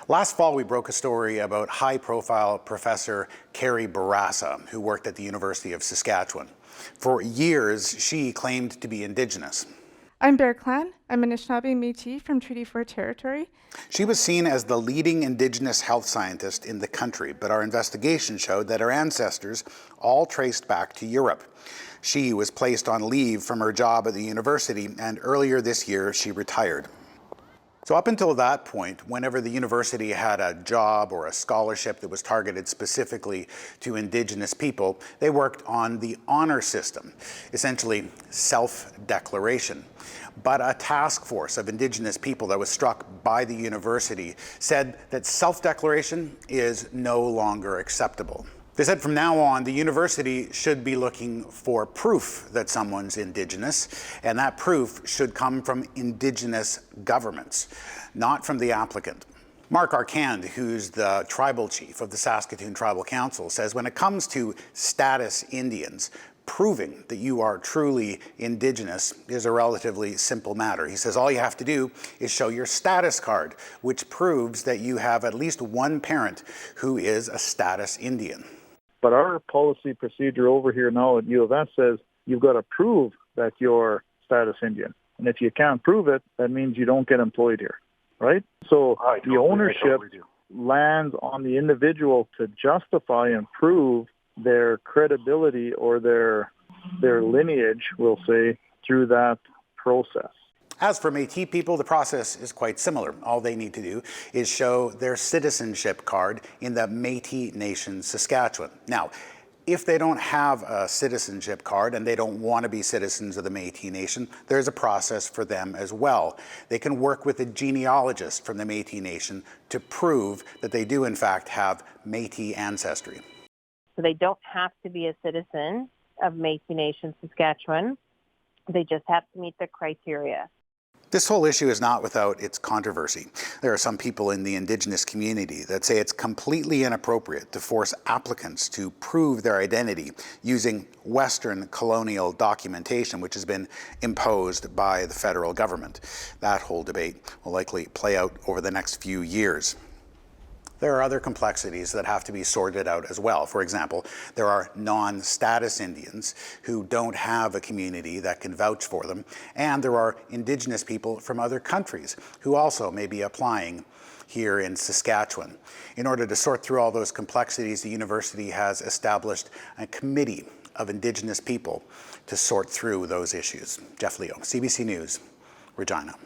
Last fall, we broke a story about high-profile Professor Carrie Bourassa, who worked at the University of Saskatchewan. For years, she claimed to be Indigenous. I'm Bear Clan. I'm an Anishinaabe Métis from Treaty 4 territory. She was seen as the leading Indigenous health scientist in the country, but our investigation showed that her ancestors all traced back to Europe. She was placed on leave from her job at the university, and earlier this year, she retired. So up until that point, whenever the university had a job or a scholarship that was targeted specifically to Indigenous people, they worked on the honor system, essentially self-declaration. But a task force of Indigenous people that was struck by the university said that self-declaration is no longer acceptable. They said from now on, the university should be looking for proof that someone's Indigenous, and that proof should come from Indigenous governments, not from the applicant. Mark Arcand, who's the tribal chief of the Saskatoon Tribal Council, says when it comes to status Indians, proving that you are truly Indigenous is a relatively simple matter. He says all you have to do is show your status card, which proves that you have at least one parent who is a status Indian. But our policy procedure over here now at U of S says you've got to prove that you're status Indian. And if you can't prove it, that means you don't get employed here, right? So the ownership lands on the individual to justify and prove their credibility or their lineage, we'll say, through that process. As for Métis people, the process is quite similar. All they need to do is show their citizenship card in the Métis Nation, Saskatchewan. Now, if they don't have a citizenship card and they don't want to be citizens of the Métis Nation, there's a process for them as well. They can work with a genealogist from the Métis Nation to prove that they do in fact have Métis ancestry. So they don't have to be a citizen of Métis Nation, Saskatchewan. They just have to meet the criteria. This whole issue is not without its controversy. There are some people in the Indigenous community that say it's completely inappropriate to force applicants to prove their identity using Western colonial documentation, which has been imposed by the federal government. That whole debate will likely play out over the next few years. There are other complexities that have to be sorted out as well. For example, there are non-status Indians who don't have a community that can vouch for them, and there are Indigenous people from other countries who also may be applying here in Saskatchewan. In order to sort through all those complexities, the university has established a committee of Indigenous people to sort through those issues. Jeff Leo, CBC News, Regina.